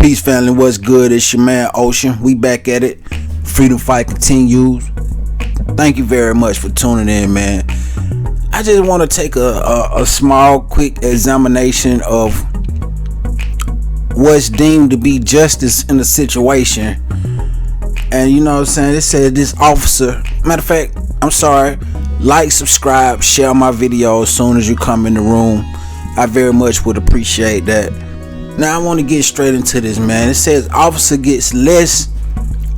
Peace family, what's good? It's your man Ocean. We back at it. Freedom fight continues. Thank you very much for tuning in, man. I just want to take a small, quick examination of what's deemed to be justice in the situation. And you know what I'm saying? It said this officer, matter of fact, I'm sorry, like, subscribe, share my video as soon as you come in the room. I very much would appreciate that. Now I want to get straight into this, man. It says officer gets less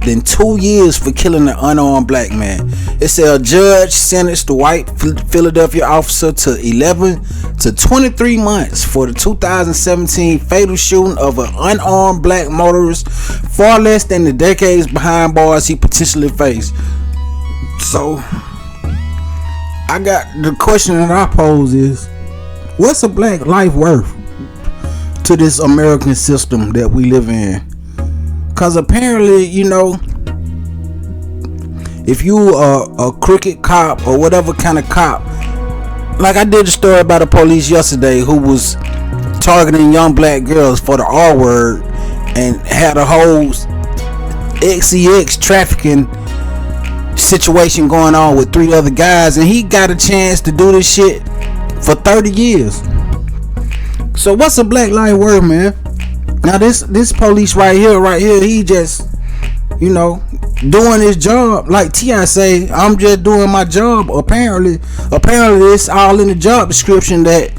than 2 years for killing an unarmed black man. It said a judge sentenced the white Philadelphia officer to 11 to 23 months for the 2017 fatal shooting of an unarmed black motorist, far less than the decades behind bars he potentially faced. So I got the question that I pose is, what's a black life worth to this American system that we live in? Because apparently, you know, if you are a crooked cop or whatever kind of cop, like I did a story about the police yesterday who was targeting young black girls for the R word and had a whole XEX trafficking situation going on with 3 other guys, and he got a chance to do this shit for 30 years. So what's a black life worth, man? Now this police right here, he just, you know, doing his job. Like T.I. say, I'm just doing my job. Apparently it's all in the job description that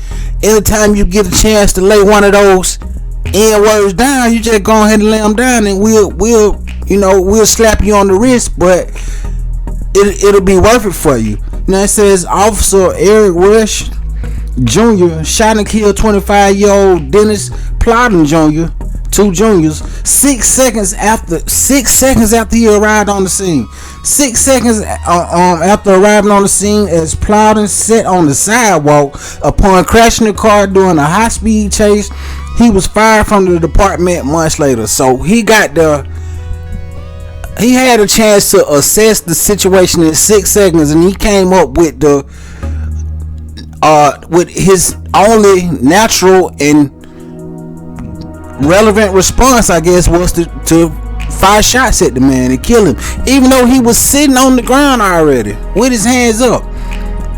anytime you get a chance to lay one of those N words down, you just go ahead and lay them down, and we'll slap you on the wrist, but it'll be worth it for you. Now it says Officer Eric Rush Jr. shot and killed 25-year-old Dennis Plowden Jr., 2 juniors, 6 seconds after he arrived on the scene. 6 seconds after arriving on the scene, as Plowden sat on the sidewalk upon crashing the car during a high-speed chase, he was fired from the department months later. So he had a chance to assess the situation in 6 seconds, and he came up with his only natural and relevant response, I guess, was to fire shots at the man and kill him, even though he was sitting on the ground already with his hands up.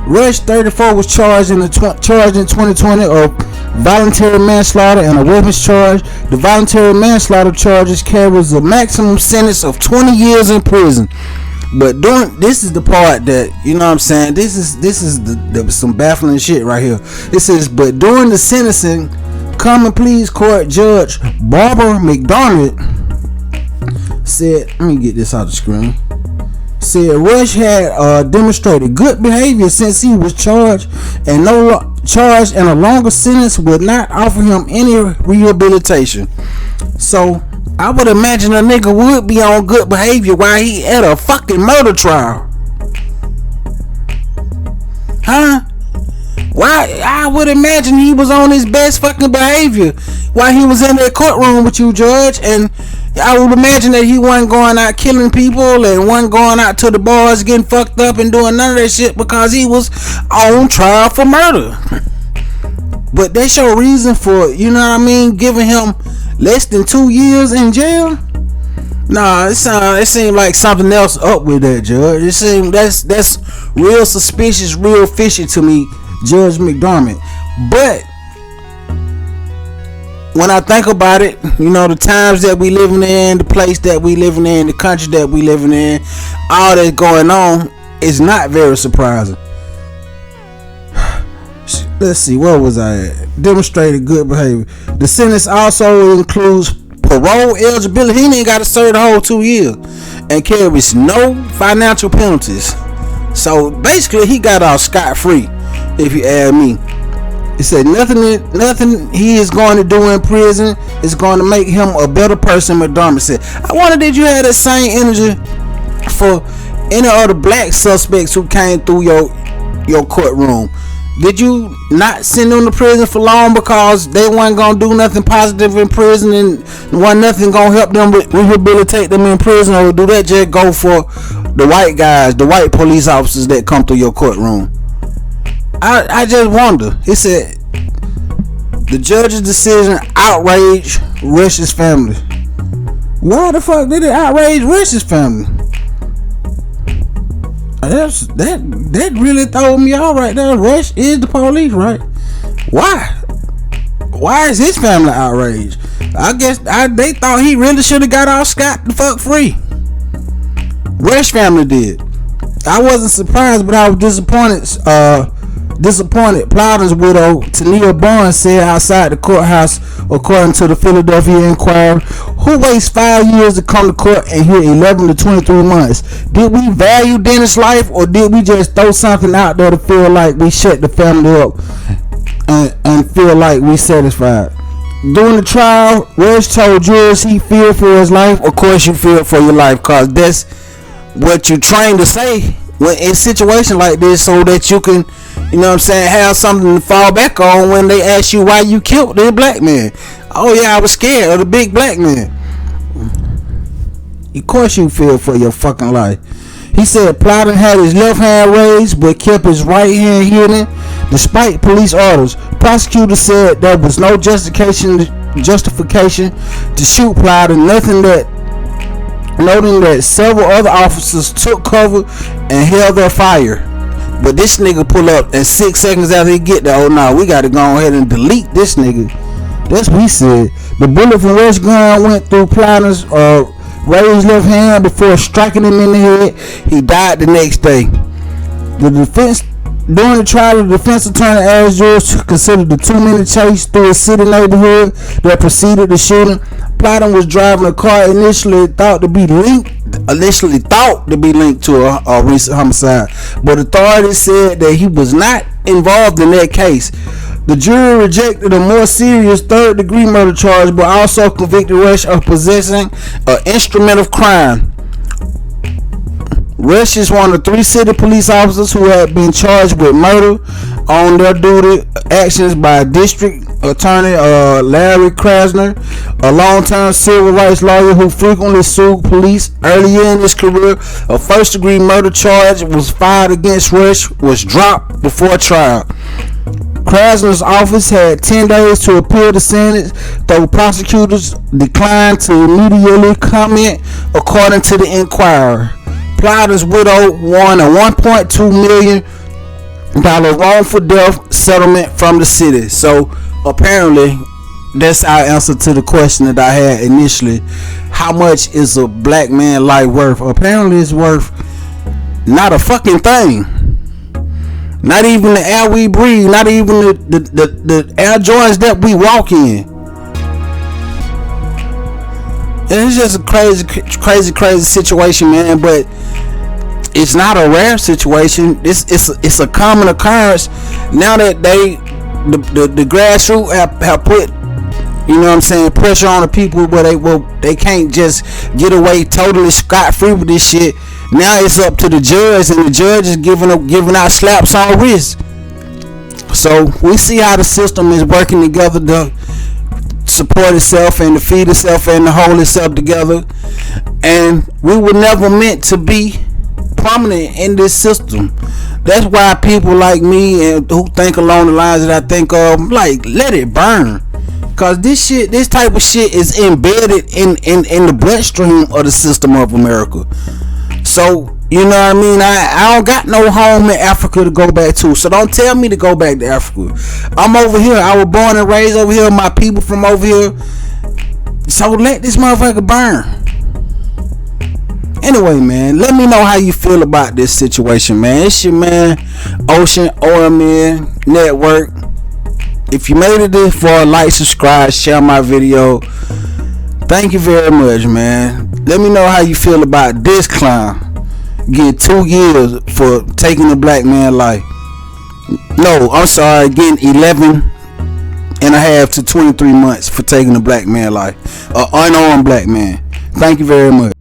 Rush, 34, was charged in 2020 of voluntary manslaughter and a weapons charge. The voluntary manslaughter charges carries a maximum sentence of 20 years in prison. But this is the part that, you know what I'm saying, this is some baffling shit right here. It says, but during the sentencing, Common Pleas Court Judge Barbara McDermott said, let me get this out of the screen, said Rush had demonstrated good behavior since he was charged, and a longer sentence would not offer him any rehabilitation. So I would imagine a nigga would be on good behavior while he at a fucking murder trial. Huh? Why? I would imagine he was on his best fucking behavior while he was in that courtroom with you, Judge. And I would imagine that he wasn't going out killing people and wasn't going out to the bars getting fucked up and doing none of that shit because he was on trial for murder. But they show reason for, you know what I mean, giving him less than 2 years in jail. Nah, it seemed like something else up with that, Judge. It seemed that's real suspicious, real fishy to me, Judge McDermott. But when I think about it, you know, the times that we living in, the place that we living in, the country that we living in, all that's going on is not very surprising. Let's see, where was I at? Demonstrated good behavior. The sentence also includes parole eligibility. He ain't got to serve the whole 2 years, and carries no financial penalties. So basically, he got off scot-free, if you ask me. It said nothing he is going to do in prison is going to make him a better person, McDermott said. I wonder, did you have that same energy for any other black suspects who came through your courtroom? Did you not send them to prison for long because they weren't gonna do nothing positive in prison and wasn't nothing gonna help them rehabilitate them in prison? Or do that just go for the white guys, the white police officers that come through your courtroom? I just wonder. He said The judge's decision outraged Rush's family. Why the fuck did it outrage Rush's family? That really threw me off right there. Rush is the police, right? Why is his family outraged? I guess they thought he really should have got off scot the fuck free. Rush family did. I wasn't surprised, but I was disappointed. Plowden's widow, Tania Barnes, said outside the courthouse, according to the Philadelphia Inquirer, who waits 5 years to come to court and hear 11 to 23 months. Did we value Dennis' life, or did we just throw something out there to feel like we shut the family up and feel like we satisfied? During the trial, Rush told jurors he feared for his life. Of course you fear for your life, cause that's what you're trained to say when in situations like this, so that you can, you know what I'm saying, have something to fall back on when they ask you why you killed the black man. Oh yeah, I was scared of the big black man. Of course you fear for your fucking life. He said Plowden had his left hand raised but kept his right hand hidden despite police orders. Prosecutors said there was no justification to shoot Plowden, noting that several other officers took cover and held their fire. But this nigga pull up, and 6 seconds after he get there, oh no, we gotta go ahead and delete this nigga. That's what he said. The bullet from Rush's gun went through Plowden's raised left hand before striking him in the head. He died the next day. During the trial, the defense attorney asked jurors to consider the 2-minute chase through a city neighborhood that preceded the shooting. Plowden was driving a car initially thought to be linked to a recent homicide, but authorities said that he was not involved in that case. The jury rejected a more serious third-degree murder charge, but also convicted Rush of possessing an instrument of crime. Rush is one of 3 city police officers who had been charged with murder on their duty actions by District Attorney Larry Krasner, a long-term civil rights lawyer who frequently sued police. Earlier in his career, a first-degree murder charge was filed against Rush, was dropped before trial. Krasner's office had 10 days to appeal the sentence, though prosecutors declined to immediately comment, according to the Inquirer. Plowden's widow won a $1.2 million wrongful death settlement from the city. So apparently that's our answer to the question that I had initially. How much is a black man life worth? Apparently it's worth not a fucking thing. Not even the air we breathe, not even the air joints that we walk in. And it's just a crazy situation, man. But it's not a rare situation. It's a common occurrence now that the grassroots have put, you know what I'm saying, pressure on the people where they can't just get away totally scot-free with this shit. Now it's up to the judge, and the judge is giving out slaps on wrists. So we see how the system is working together to support itself and to feed itself and to hold itself together. And we were never meant to be prominent in this system. That's why people like me and who think along the lines that I think of, like, let it burn. Cause this type of shit is embedded in the bloodstream of the system of America. So, you know what I mean? I don't got no home in Africa to go back to. So don't tell me to go back to Africa. I'm over here. I was born and raised over here. My people from over here. So let this motherfucker burn. Anyway, man, let me know how you feel about this situation, man. It's your man, omnnetwork. If you made it this far, like, subscribe, share my video. Thank you very much, man. Let me know how you feel about this clown getting 2 years for taking a black man's life. No, I'm sorry, getting 11 and a half to 23 months for taking a black man's life. An unarmed black man. Thank you very much.